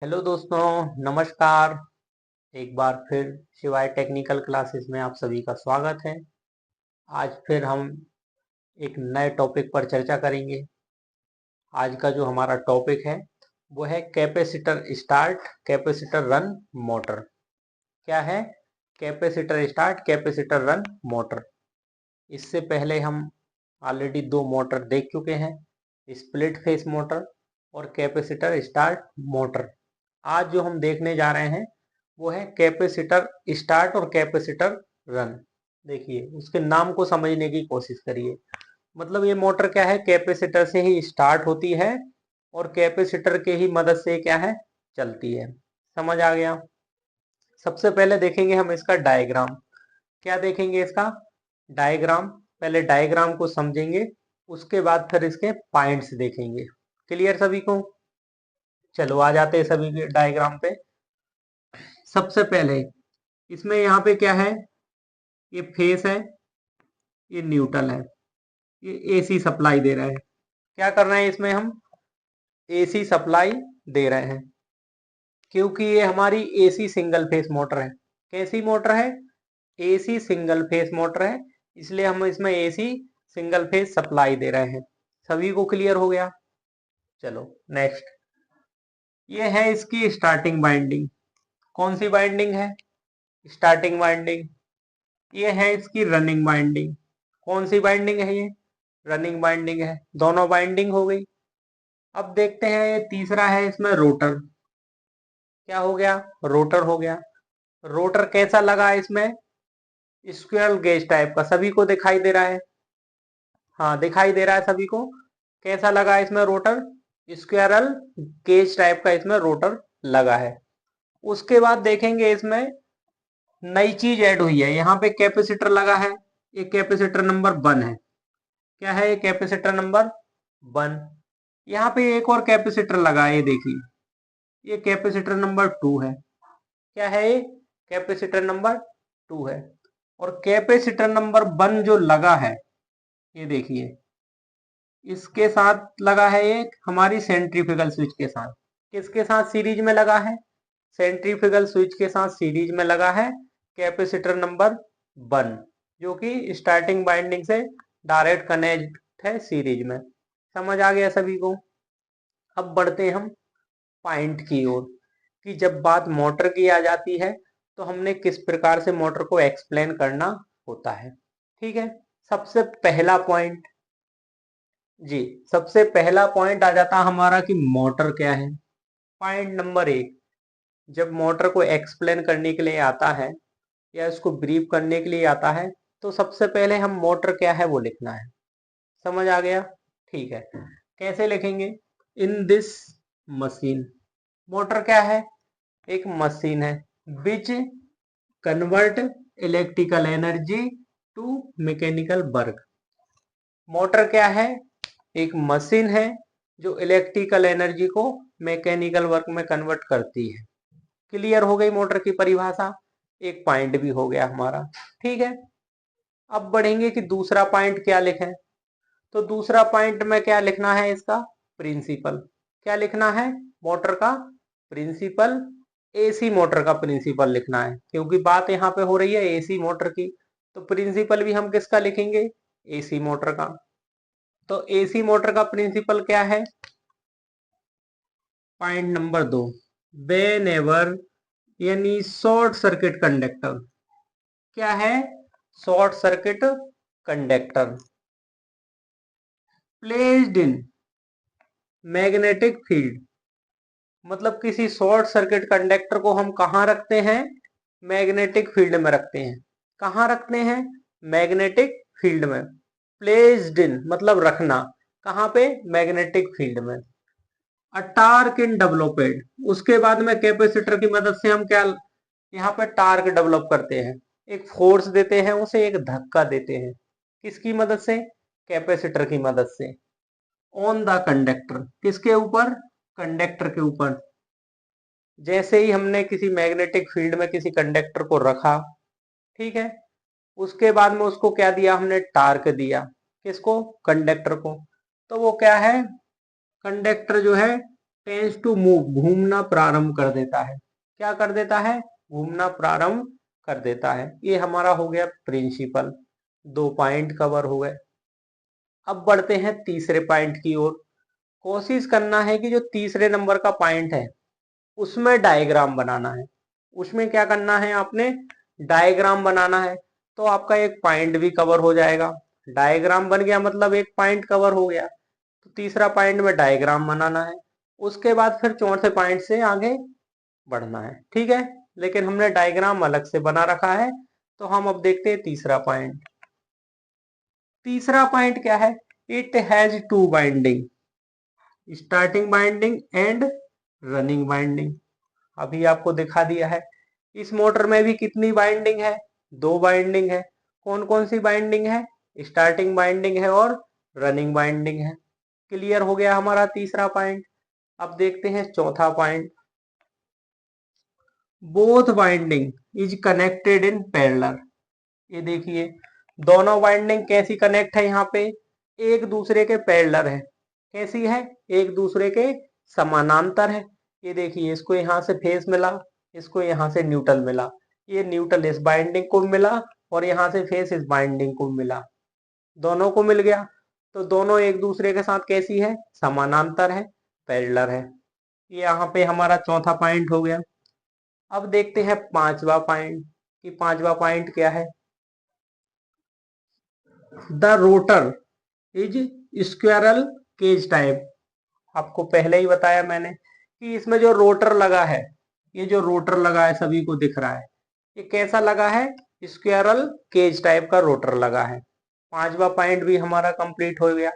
Hello दोस्तों, नमस्कार। एक बार फिर शिवाय टेक्निकल क्लासेस में आप सभी का स्वागत है। आज फिर हम एक नए टॉपिक पर चर्चा करेंगे। आज का जो हमारा टॉपिक है वो है capacitor start capacitor run motor. क्या है? Capacitor start capacitor run motor. इससे पहले हम ऑलरेडी दो मोटर देख चुके हैं, स्प्लिट फेस मोटर और कैपेसिटर स्टार्ट मोटर। आज जो हम देखने जा रहे हैं वो है कैपेसिटर स्टार्ट और कैपेसिटर रन। देखिए, उसके नाम को समझने की कोशिश करिए। मतलब ये मोटर क्या है, कैपेसिटर से ही स्टार्ट होती है और कैपेसिटर के ही मदद से क्या है, चलती है। समझ आ गया? सबसे पहले देखेंगे हम इसका डायग्राम। क्या देखेंगे? इसका डायग्राम। पहले डायग्राम को समझेंगे, उसके बाद फिर इसके पॉइंट्स देखेंगे। क्लियर सभी को? चलो आ जाते हैं सभी के डायग्राम पे। सबसे पहले इसमें यहाँ पे क्या है, ये फेस है, ये न्यूट्रल है, ये एसी सप्लाई दे रहा है। क्या कर रहे हैं इसमें हम? एसी सप्लाई दे रहे हैं, क्योंकि ये हमारी एसी सिंगल फेस मोटर है। कैसी मोटर है? एसी सिंगल फेस मोटर है, इसलिए हम इसमें एसी सिंगल फेस सप्लाई दे रहे हैं। सभी को क्लियर हो गया? चलो नेक्स्ट। ये है इसकी स्टार्टिंग बाइंडिंग। कौन सी बाइंडिंग है? Starting winding. ये है इसकी रनिंग बाइंडिंग। कौन सी बाइंडिंग है? ये रनिंग बाइंडिंग है। दोनों बाइंडिंग हो गई। अब देखते हैं ये तीसरा है, इसमें रोटर। क्या हो गया? रोटर हो गया। रोटर कैसा लगा इसमें? स्क्विरल गेज टाइप का। सभी को दिखाई दे रहा है? हाँ, दिखाई दे रहा है सभी को। कैसा लगा इसमें रोटर? स्क्विरल गेज टाइप का इसमें रोटर लगा है। उसके बाद देखेंगे इसमें नई चीज ऐड हुई है। यहाँ पे कैपेसिटर लगा है, ये कैपेसिटर नंबर 1 है। क्या है? ये कैपेसिटर नंबर 1। यहाँ पे एक और कैपेसिटर लगा है, ये देखिए, ये कैपेसिटर नंबर 2 है। क्या है ये? कैपेसिटर नंबर 2 है। और कैपेसिटर नंबर 1 जो लगा है, ये देखिए, इसके साथ लगा है एक हमारी सेंट्रीफ्यूगल स्विच के साथ। किसके साथ सीरीज में लगा है? सेंट्रीफ्यूगल स्विच के साथ सीरीज में लगा है कैपेसिटर नंबर 1, जो कि स्टार्टिंग बाइंडिंग से डायरेक्ट कनेक्ट है सीरीज में। समझ आ गया सभी को? अब बढ़ते हैं हम पॉइंट की ओर, कि जब बात मोटर की आ जाती है तो हमने किस प्रकार से मोटर को एक्सप्लेन करना होता है। ठीक है। सबसे पहला पॉइंट, जी, सबसे पहला पॉइंट आ जाता हमारा कि मोटर क्या है। पॉइंट नंबर 1, जब मोटर को एक्सप्लेन करने के लिए आता है या इसको ब्रीफ करने के लिए आता है, तो सबसे पहले हम मोटर क्या है वो लिखना है। समझ आ गया? ठीक है। कैसे लिखेंगे? In this machine. मोटर क्या है? एक मशीन है which convert electrical energy to mechanical work. Motor क्या है? एक मशीन है जो इलेक्ट्रिकल एनर्जी को मैकेनिकल वर्क में कन्वर्ट करती है। क्लियर हो गई मोटर की परिभाषा? एक पॉइंट भी हो गया हमारा। ठीक है। अब बढ़ेंगे कि दूसरा पॉइंट क्या लिखें। तो दूसरा पॉइंट में क्या लिखना है? इसका प्रिंसिपल। क्या लिखना है? मोटर का प्रिंसिपल। एसी मोटर का प्रिंसिपल लिखना है, क्योंकि बात यहाँ पे हो रही है एसी मोटर की। तो प्रिंसिपल भी हम किसका लिखेंगे? एसी मोटर का। तो एसी मोटर का प्रिंसिपल क्या है? पॉइंट नंबर 2, वेन एवर, यानी शॉर्ट सर्किट कंडक्टर। क्या है? Short circuit conductor placed in magnetic field. मतलब किसी शॉर्ट सर्किट कंडक्टर को हम कहाँ रखते हैं? मैग्नेटिक फील्ड में रखते हैं। कहाँ रखते हैं? मैग्नेटिक फील्ड में। प्लेस्ड इन मतलब रखना। कहाँ पे? मैग्नेटिक फील्ड में। अ टार्क इन डेवलपड। उसके बाद में कैपेसिटर की मदद से हम क्या यहाँ पे टार्क डेवलप करते हैं? एक फोर्स देते हैं उसे, एक धक्का देते हैं। किसकी मदद से? कैपेसिटर की मदद से। On the conductor. किसके ऊपर? कंडक्टर के ऊपर। जैसे ही हमने किसी मैग्नेटिक फील्ड में किसी कंडक्टर को रखा, ठीक है, उसके बाद में उसको क्या दिया हमने? टार्क दिया। किसको? कंडक्टर को। तो वो क्या है? कंडक्टर जो है टेंस टू मूव, घूमना प्रारंभ कर देता है। क्या कर देता है? घूमना प्रारंभ कर देता है। ये हमारा हो गया प्रिंसिपल, 2 पॉइंट कवर हो गए। अब बढ़ते हैं तीसरे पॉइंट की ओर। कोशिश करना है कि जो तीसरे नंबर का पॉइंट है उसमें डायग्राम बनाना है। उसमें क्या करना है? आपने डायग्राम बनाना है। तो आपका एक पॉइंट भी कवर हो जाएगा। डायग्राम बन गया मतलब एक पॉइंट कवर हो गया। तो तीसरा पॉइंट में डायग्राम बनाना है, उसके बाद फिर चौथे पॉइंट से आगे बढ़ना है। ठीक है, लेकिन हमने डायग्राम अलग से बना रखा है। तो हम अब देखते हैं तीसरा पॉइंट। तीसरा पॉइंट क्या है? It has 2 binding, starting binding and running binding. अभी आपको दिखा दिया है। इस मोटर में भी कितनी बाइंडिंग है? 2 बाइंडिंग है। कौन कौन सी बाइंडिंग है? स्टार्टिंग बाइंडिंग है और रनिंग बाइंडिंग है। क्लियर हो गया हमारा तीसरा पॉइंट। अब देखते हैं चौथा point. Both binding is connected in parallel. ये देखिए, दोनों बाइंडिंग कैसी कनेक्ट है? यहाँ पे एक दूसरे के पैरेलल है। कैसी है? एक दूसरे के समानांतर है। ये देखिए, इसको यहाँ से फेस मिला, इसको यहाँ से न्यूट्रल मिला, ये न्यूट्रल इस बाइंडिंग को मिला और यहाँ से फेस इस बाइंडिंग को मिला, दोनों को मिल गया। तो दोनों एक दूसरे के साथ कैसी है? समानांतर है, पैरेलल है। ये यहाँ पे हमारा चौथा पॉइंट हो गया। अब देखते हैं पांचवा पॉइंट कि पांचवा पॉइंट क्या है। The rotor is squirrel cage type. आपको पहले ही बताया मैंने कि इसमें जो रोटर लगा है, ये जो रोटर लगा है सभी को दिख रहा है, ये कैसा लगा है? स्क्वायरल केज टाइप का रोटर लगा है। पांचवा पॉइंट भी हमारा कंप्लीट हो गया।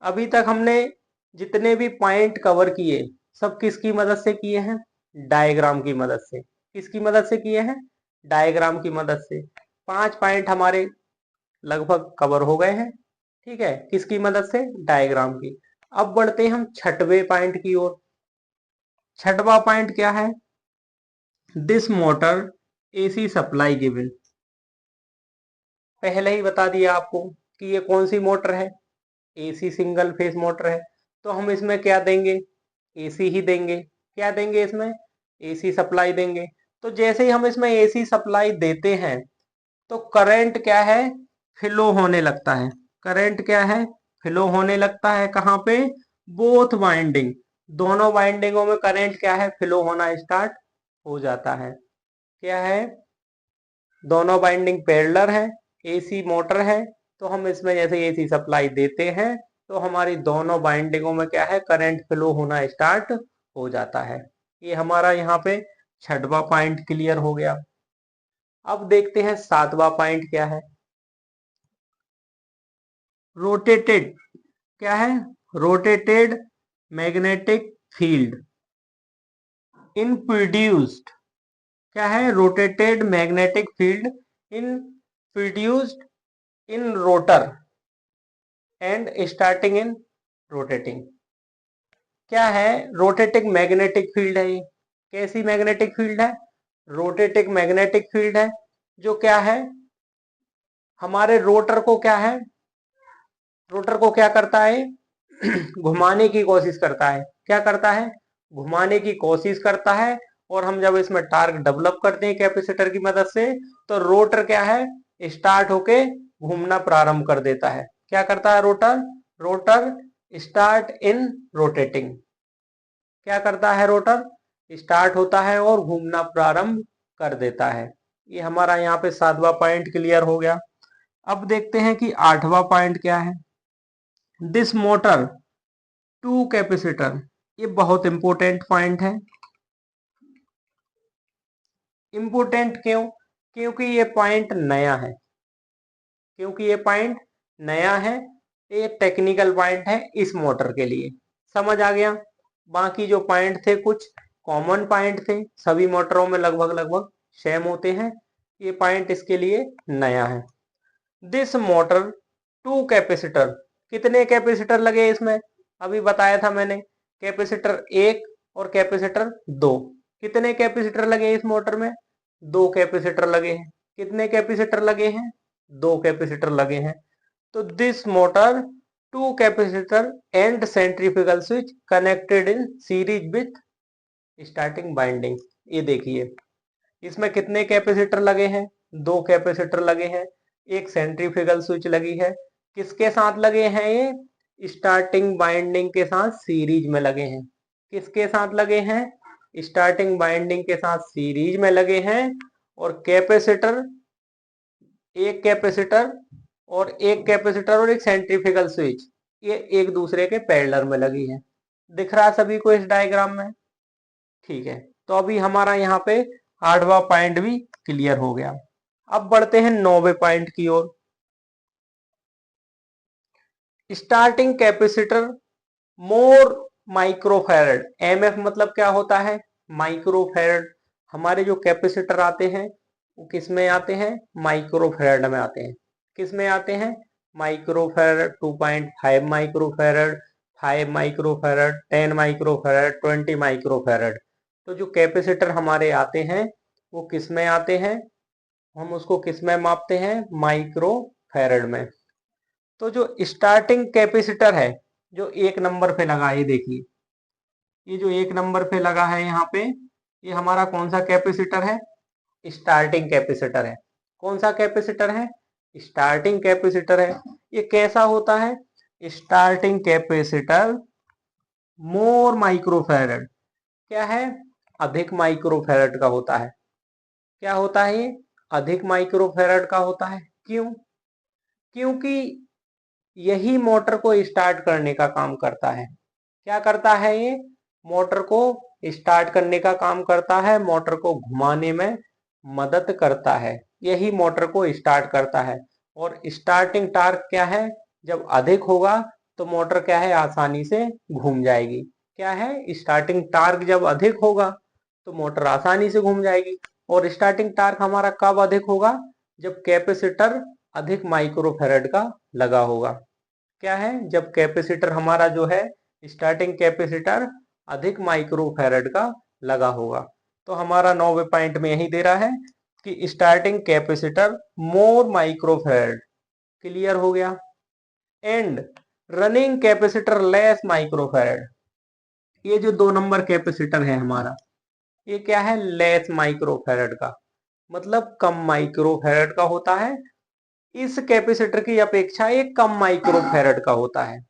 अभी तक हमने जितने भी पॉइंट कवर किए सब किसकी मदद से किए हैं? डायग्राम की मदद से। किसकी मदद से किए हैं? डायग्राम की मदद से। 5 पॉइंट हमारे लगभग कवर हो गए हैं। ठीक है, किसकी मदद से? डायग्राम की। अब बढ़ते हैं हम छठवें पॉइंट की ओर। छठवां पॉइंट क्या है? This motor AC supply given. पहले ही बता दिया आपको कि ये कौन सी मोटर है? एसी सिंगल फेस मोटर है। तो हम इसमें क्या देंगे? एसी ही देंगे। क्या देंगे इसमें? एसी सप्लाई देंगे। तो जैसे ही हम इसमें एसी सप्लाई देते हैं तो करंट क्या है? फ्लो होने लगता है। करंट क्या है? फ्लो होने लगता है। कहाँ पे? बोथ वाइंडिंग, दोनों वाइंडिंगों में करंट क्या है? फ्लो होना स्टार्ट हो जाता है। क्या है? दोनों वाइंडिंग पैरेलल है, एसी मोटर है। तो हम इसमें जैसे एसी सप्लाई देते हैं तो हमारी दोनों वाइंडिंगों में क्या है? करंट फ्लो होना स्टार्ट हो जाता है। ये हमारा यहाँ पे छठवां पॉइंट क्लियर हो गया। अब देखते हैं सातवां पॉइंट क्या है। रोटेटेड, क्या है? रोटेटेड मैग्नेटिक फील्ड इन प्रोड्यूस्ड। क्या है? Rotated magnetic field in produced in rotor and starting in rotating. क्या है? रोटेटिंग मैग्नेटिक फील्ड है ये। कैसी मैग्नेटिक फील्ड है? रोटेटिंग मैग्नेटिक फील्ड है, जो क्या है? हमारे रोटर को क्या है? रोटर को क्या करता है? घुमाने की कोशिश करता है। क्या करता है? घुमाने की कोशिश करता है। और हम जब इसमें टार्क डेवलप करते हैं कैपेसिटर की मदद से, तो रोटर क्या है? स्टार्ट होके घूमना प्रारंभ कर देता है। क्या करता है rotor? Rotor start in rotating. क्या करता है रोटर? स्टार्ट होता है और घूमना प्रारंभ कर देता है। ये हमारा यहाँ पे सातवां पॉइंट क्लियर हो गया। अब देखते हैं कि आठवां पॉइंट क्या है। This motor two capacitor. ये बहुत इंपॉर्टेंट पॉइंट है। इंपॉर्टेंट क्यों? क्योंकि ये पॉइंट नया है। क्योंकि ये पॉइंट नया है। ये टेक्निकल पॉइंट है इस मोटर के लिए। समझ आ गया? बाकी जो पॉइंट थे कुछ कॉमन पॉइंट थे, सभी मोटरों में लगभग लगभग सेम होते हैं। ये पॉइंट इसके लिए नया है। This motor two capacitor. कितने कैपेसिटर लगे इसमें? अभी बताया था मैंने, कैपेसिटर 1 और कैपेसिटर 2। कितने कैपेसिटर लगे इस मोटर में? 2 कैपेसिटर लगे हैं। कितने कैपेसिटर लगे हैं? 2 कैपेसिटर लगे हैं। तो this motor two capacitor and centrifugal switch connected in series with starting winding. ये देखिए इसमें कितने कैपेसिटर लगे हैं, दो कैपेसिटर लगे हैं, एक सेंट्रीफ्यूगल स्विच लगी है। किसके साथ लगे हैं ये, स्टार्टिंग बाइंडिंग के साथ सीरीज में लगे हैं। किसके साथ लगे हैं, स्टार्टिंग बाइंडिंग के साथ सीरीज में लगे हैं। और कैपेसिटर, एक कैपेसिटर और एक सेंट्रीफ्यूगल स्विच, ये एक दूसरे के पैरेलल में लगी है। दिख रहा है सभी को इस डायग्राम में, ठीक है। तो अभी हमारा यहाँ पे 8वां पॉइंट भी क्लियर हो गया। अब बढ़ते हैं 9वें पॉइंट की ओर। स्टार्टिंग कैपेसिटर मोर माइक्रोफैरड। एमएफ मतलब क्या होता है, माइक्रोफैरड। हमारे जो कैपेसिटर आते हैं वो किस में आते हैं, माइक्रोफैरड में आते हैं। किस में आते हैं, microfarad, 2.5 microfarad, 5 microfarad, 10 microfarad, 20 microfarad. तो जो कैपेसिटर हमारे आते हैं वो किस में आते हैं, हम उसको किस में मापते हैं, माइक्रोफैरड में। तो जो स्टार्टिंग कैपेसिटर है जो एक नंबर पे लगा है, ये देखिए ये जो एक नंबर पे लगा है यहाँ पे, ये हमारा कौन सा कैपेसिटर है, स्टार्टिंग कैपेसिटर है। कौन सा कैपेसिटर है, स्टार्टिंग कैपेसिटर है। ये कैसा होता है, स्टार्टिंग कैपेसिटर मोर माइक्रोफैरड, क्या है, अधिक माइक्रोफैरड का होता है। क्या होता है ये, अधिक माइक्रोफैरड का होता है। क्यों, क्योंकि यही मोटर को स्टार्ट करने का काम करता है। क्या करता है ये, मोटर को स्टार्ट करने का काम करता है, मोटर को घुमाने में मदद करता है, यही मोटर को स्टार्ट करता है। और स्टार्टिंग टार्क क्या है, जब अधिक होगा तो मोटर क्या है, आसानी से घूम जाएगी। क्या है, स्टार्टिंग टार्क जब अधिक होगा तो मोटर आसानी से घूम जाएगी। और स्टार्टिंग टार्क हमारा कब अधिक होगा, जब कैपेसिटर अधिक माइक्रोफैरड का लगा होगा। क्या है, जब कैपेसिटर हमारा जो है, स्टार्टिंग कैपेसिटर अधिक माइक्रोफैरड का लगा होगा। तो हमारा 9वें पॉइंट में यही दे रहा है कि स्टार्टिंग कैपेसिटर मोर माइक्रोफैरड, क्लियर हो गया। And running capacitor less microfarad, ये जो 2 नंबर कैपेसिटर है हमारा, ये क्या है, लेस माइक्रोफैरड का, मतलब कम माइक्रोफैरड का होता है। इस कैपेसिटर की अपेक्षा ये कम माइक्रोफैरड का होता है।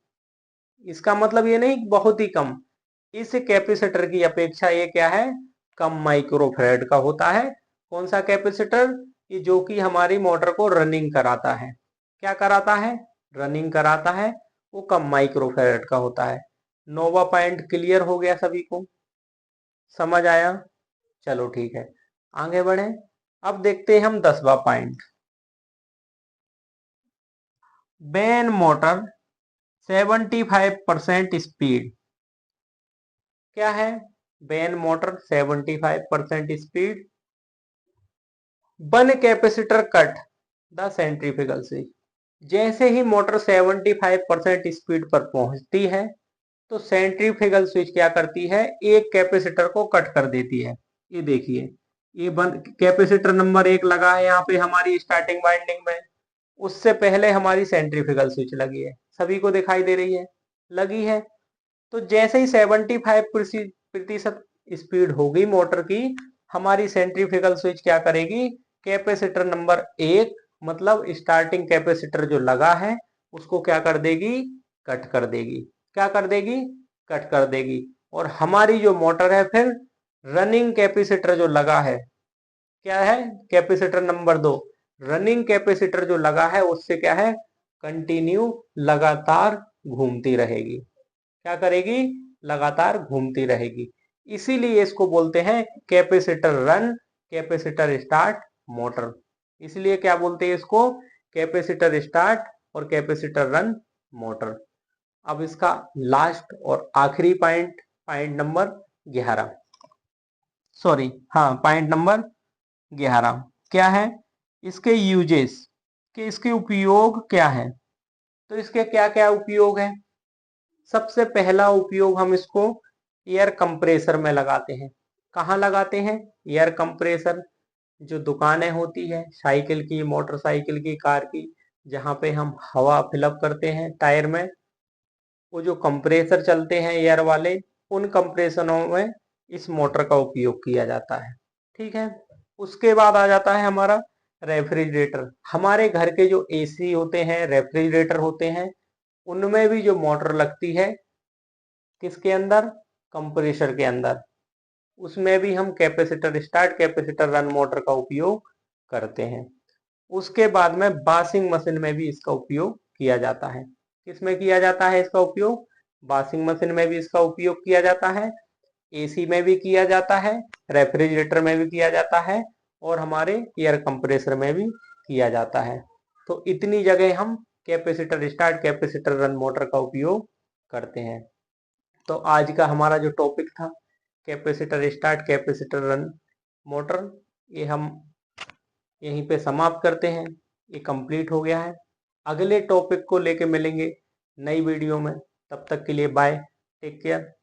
इसका मतलब ये नहीं बहुत ही कम, इस कैपेसिटर की अपेक्षा ये क्या है, कम माइक्रोफैरड का होता है। कौन सा कैपेसिटर, ये जो कि हमारी मोटर को रनिंग कराता है। क्या कराता है, रनिंग कराता है, वो कम माइक्रोफैरड का होता है। 9वां पॉइंट क्लियर हो गया सभी को, समझ आया, चलो ठीक है आगे बढ़े। अब देखते हैं हम 10वां पॉइंट। Ban motor 75% speed. क्या है, ban motor 75% speed, one capacitor cut the centrifugal switch. जैसे ही मोटर 75% स्पीड पर पहुंचती है तो सेंट्रीफ्यूगल स्विच क्या करती है, एक कैपेसिटर को कट कर देती है। ये देखिए ये बंद कैपेसिटर नंबर 1 लगा है यहाँ पे हमारी स्टार्टिंग वाइंडिंग में, उससे पहले हमारी सेंट्रीफ्यूगल स्विच लगी है, सभी को दिखाई दे रही है, लगी है। तो जैसे ही 75% स्पीड होगी मोटर की, हमारी सेंट्रीफ्यूगल स्विच क्या करेगी, कैपेसिटर नंबर 1 मतलब स्टार्टिंग कैपेसिटर जो लगा है उसको क्या कर देगी, कट कर देगी। क्या कर देगी, कट कर देगी। और हमारी जो मोटर है फिर रनिंग कैपेसिटर जो लगा है, क्या है, कैपेसिटर नंबर 2, रनिंग कैपेसिटर जो लगा है उससे क्या है, कंटिन्यू लगातार घूमती रहेगी। क्या करेगी, लगातार घूमती रहेगी। इसीलिए इसको बोलते हैं capacitor run, capacitor start motor. इसलिए क्या बोलते हैं इसको, कैपेसिटर स्टार्ट और कैपेसिटर रन मोटर। अब इसका लास्ट और आखिरी पॉइंट, पॉइंट नंबर 11, सॉरी हाँ पॉइंट नंबर 11 क्या है, इसके यूजेस, कि इसके उपयोग क्या है। तो इसके क्या क्या उपयोग है, सबसे पहला उपयोग हम इसको एयर कंप्रेसर में लगाते हैं। कहाँ लगाते हैं, एयर कंप्रेसर, जो दुकानें होती है साइकिल की, मोटरसाइकिल की, कार की, जहाँ पे हम हवा फिलअप करते हैं टायर में, वो जो कंप्रेसर चलते हैं एयर वाले, उन कंप्रेसरों में इस मोटर का उपयोग किया जाता है। ठीक है, उसके बाद आ जाता है हमारा रेफ्रिजरेटर। हमारे घर के जो एसी होते हैं, रेफ्रिजरेटर होते हैं, उनमें भी जो मोटर लगती है, किसके अंदर, कंप्रेसर के अंदर, उसमें भी हम capacitor start capacitor run motor का उपयोग करते हैं। उसके बाद में वॉशिंग मशीन में भी इसका उपयोग किया जाता है। किसमें किया जाता है इसका उपयोग, वॉशिंग मशीन में भी इसका उपयोग किया जाता है, एसी में भी किया जाता है, रेफ्रिजरेटर में भी किया जाता है, और हमारे एयर कंप्रेसर में भी किया जाता है। तो इतनी जगह हम capacitor start capacitor run motor का उपयोग करते हैं। तो आज का हमारा जो टॉपिक था capacitor start capacitor run motor, ये हम यहीं पे समाप्त करते हैं। ये कंप्लीट हो गया है। अगले टॉपिक को लेके मिलेंगे नई वीडियो में। तब तक के लिए बाय, टेक केयर।